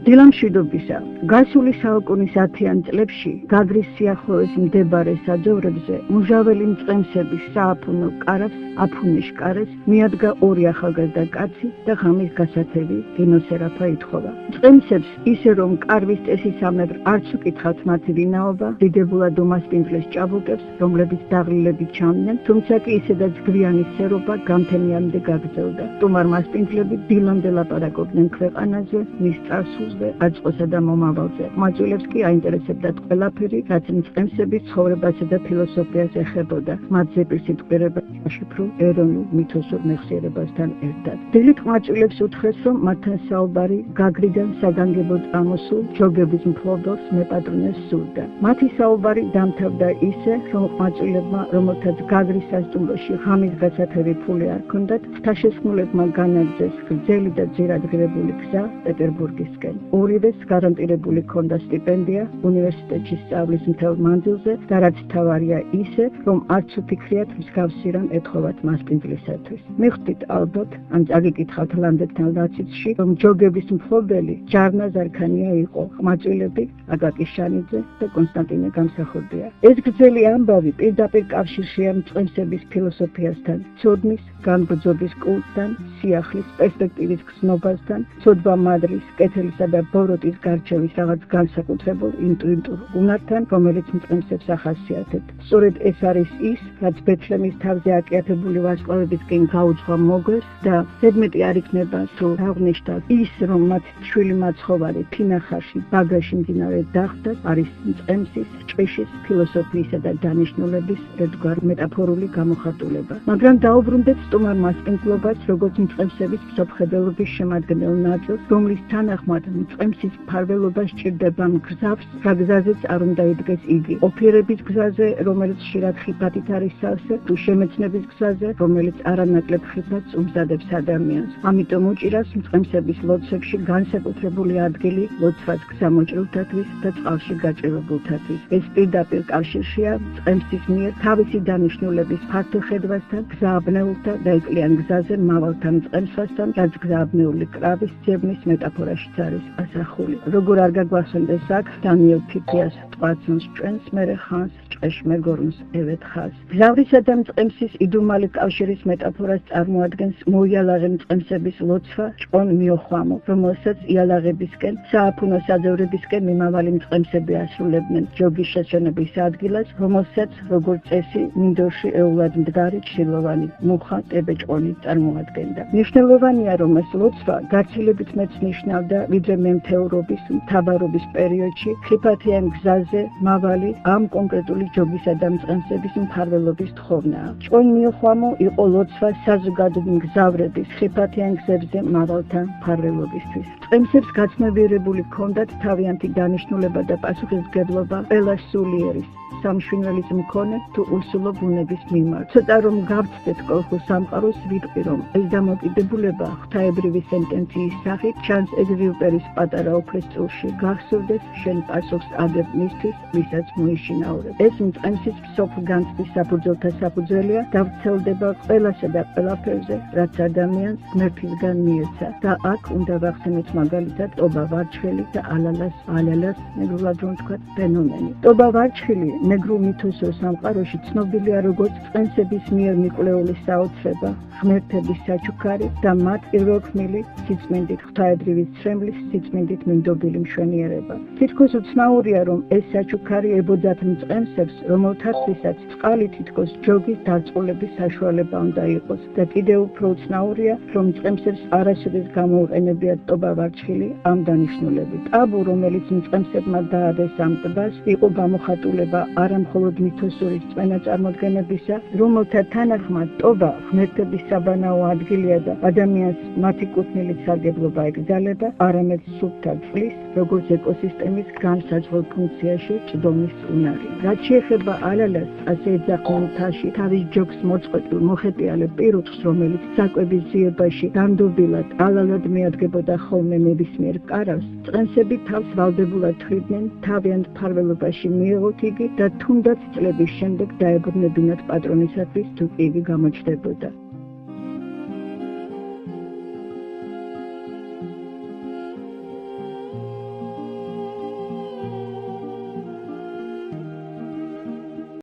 დილამშვიდობისა. გასული საუკუნის 10-იან წლებში გაგრის სიახლოვეს მდებარე საძოვრებზე მუჟაველი მწყემსების სააფონო კარავს აფუნის კარეს მიადგა ორი ახალგაზრდა კაცი და ღამის გასათევი გინოსერაფა ითხოვა. მწყემსებს ისე რომ კარვის წესისამებრ არც უკითხავთ მათი ვინაობა, დიდებულად უმასპინძლეს ჭაბუკებს, რომლებიც დაღლილებით ჩამდნენ, თუმცა კი ისედაც გვიანი სერობა გამთენიამდე გაგრძელდა. სტუმარ მასპინძლები დილამდე ლაპარაკობდნენ ქვეყანაზე, მის წარსულზე, აწყოსა და მომავალზე. მოწვილებს კი აინტერესებდათ ყველაფერი, რაც მწყემსების ცხოვრებასა და ფილოსოფიას ეხებოდა. მათზე პირსიტყვიერება აშიფრულ ეროვნულ მითოსურ მეხსიერებასთან ერთად. დილით მოწვილებს უთხრეს, რომ მათთან საუბარი გაგრიდან საგანგებოდ ამოსულ ჯოგების მფლობელს მეპატრონეს სურდა. მათი საუბარი დამთავრდა ისე, რომ მოწვილებმა, რომელთაც გაგრის სასტუმროში ღამის გასათევი ფული არ ჰქონდათ, ღვთაშესხმულებმა განაგრძეს გრძელი და ძირადღირებული გზა პეტერბურგისკენ. ორივეს გარანტირებული ჰქონდა სტიპენდია უნივერსიტეტში სწავლის მთელ მანძილზე და რაც თავარია ისე, რომ არც უფიქრიათ მსგავსი რამ ეთხოვათ მასპინძლისათვის. მიხვდით ალბათ, ან წაგიკითხავთ ლანდეთთან ლაციცში, რომ ჯოგების მფლობელი ჯარნა ზარქანია იყო, მოწვილები აკაკი შანიძე და კონსტანტინე გამსახურდია. ეს გრძელი ამბავი პირდაპირ კავშირშია მწყემსების ფილოსოფიასთან, ცოდნის, განბრძობის კულტთან, სიახლის, პერსპექტივის გზნობასთან, ცოდვა მადრის, კეთილისა და ბოროტის გარჩევის რაღაც განსაკუთრებულ ინტუიტურ უნართან, რომელიც მწყემსებს ახასიათებთ. სწორედ ეს არის ის, რაც ბეთლემის თავზე აკიათებული ვარსკვლავებისკენ გაუძღვა მოგეს და ზედმეტი არ იქნება თუ აღნიშნავთ ის, რომ მათ შვილი მაცხოვარი ფინახაში, ბაგაში მდინარე დახვდათ, არის მწყემსის, ჭვიშის, ფილოსოფიისა და დანიშნულების ერთგვარი მეტაფორული გამოხატულება. მაგრამ დაუბრუნდეთ სტუმარ მასპინძლობას, როგორც მწყემსების მსოფლმხედველობის შემადგენელ ნაწილს, რომლის თანახმად მწყემსის მფარველობა სჭირდება მგზავს, რა გზაზეც არ უნდა იდგეს იგი. ოფიერების გზაზე, რომელიც ხშირად ხიფათით არის სავსე, თუ შემეცნების გზაზე, რომელიც არანაკლებ ხიფათს უმზადებს ადამიანს. ამიტომ უჭირავს მწყემსების ლოცვებში განსაკუთრებული ადგილი ლოცვას გზამოჭრილთათვის და წყალში გაჭირებულთათვის. ეს პირდაპირ კავშირშია მწყემსის მიერ თავისი დანიშნულების ფართო ხედვასთან, გზააბნეულთა და ეკლიან გზაზე მავალთა მწყემსვასთან, რაც გზააბნეული კრავის ძებნის მეტაფორაშიც არის ასახული. როგორ არ გაგვახსენდეს აქ დანიელ ფიფიას ტყვაცუნს ჭვენს, მერე ხანს ჭყეშ მეგორუნს ევეთ ხას. გზავრისა და მწყემსის იდუმალი კავშირის მეტაფორას წარმოადგენს მოიალაღე მწყემსების ლოცვა ჭყონ მიოხვამო, რომელსაც იალაღებისკენ, სააფუნო საძოვრებისკენ მიმავალი მწყემსები ასრულებდნენ ჯოგის შეჩვენების ადგილას, რომელსაც როგორც წესი მინდორში ეულად მდგარი ჩილოვანი მუხა ტებეჭყონი წარმოადგენდა. მნიშვნელოვანია, რომ ეს ლოცვა გაცილებით მეც ნიშნავდა, ვიდრე მემთეურობის, მთავარობის პერიოდში ხიფათიან გზაზე მავალი ამ კონკრეტული ჯოგისა და მწყემსების მფარველობის თხოვნაა. ჭყონ მიოხვამო იყო ლოცვა საზოგადო მგზავრების ხიფათიან გზებზე მავალთა მფარველობისთვის. მწყემსებს გაცნობიერებული ჰქონდათ თავიანთი დანიშნულება და პასუხისმგებლობა ყველა სულიერის, სამშვენველის მქონე თუ უსულო ბუნების მიმართ. ცოტა რომ გავცდეთ კოლხურ სამყაროს, ვიტყვი რომ ეს დამოკიდებულება ღვთაებრივი სენტენციის სახით ჩანს ეგზიუპერის პატარა უფლისწულში. გახსოვდეს შენ პასუხს აგებ მისთვის, ვისაც მოიშინაურებ. ეს მწყემსის მსოფლგანცდის საფუძველთა საფუძველია და ვრცელდება ყველასა და ყველაფერზე, რაც ადამიანს ღმერთისგან მიეცა. და აქ უნდა ვახსენოთ მაგალითად ტობა ვარჩხილი და ალალას ნეგრულად რომ ვთქვათ ფენომენი. ტობა ვარჩხილი ნეგრულ მითოსურ სამყაროში ცნობილია როგორც მწყემსების მიერ მიკვლეული საოცრება, ღმერთების საჩუქარი და მათ პირველქმნილი სიწმინდით ღვთაებრივი ცრემლის სიწმინდით მინდობილი მშვენიერება. თითქოს უცნაურია, რომ ეს საჩუქარი ებოდათ მწყემსებს, რომელთათვისაც წყალი თითქოს ჯოგის დარწყულების საშუალება უნდა იყოს და კიდევ უფრო უცნაურია, რომ მწყემსებს არასოდეს გამოუყენებიათ ტობა ვარჩხილი ამ დანიშნულებით. ტაბუ, რომელიც მწყემსებმა დაადეს ამ ტბას, იყო გამოხატულება არა მხოლოდ მითოსური წვენა წარმოდგენებისა, რომელთა თანახმად ტობა ღმერთების საბანაო ადგილია და ადამიანს მათი კუთვნილით სარგებლობა ეკრძალება, არამედ სუფთა წყლის, როგორც ეკოსისტემის განსაზღვრულ ფუნქციაში ჭდომის უნარი. რაც შეეხება ალალას, ასე ეძახდნენ მთაში თავის ჯოგს მოწყვეტილ მოხეტიალე პირუტყვს, რომელიც საკვების ძიებაში განდობილად ალალად მიადგებოდა ხოლმე ნებისმიერ კარავს, მწყემსები თავს ვალდებულად თვლიდნენ თავიანთ მფარველობაში მიეღოთ იგი და თუნდაც წლების შემდეგ დაებრუნებინათ პატრონისათვის, თუ კი იგი გამოჩნდებოდა.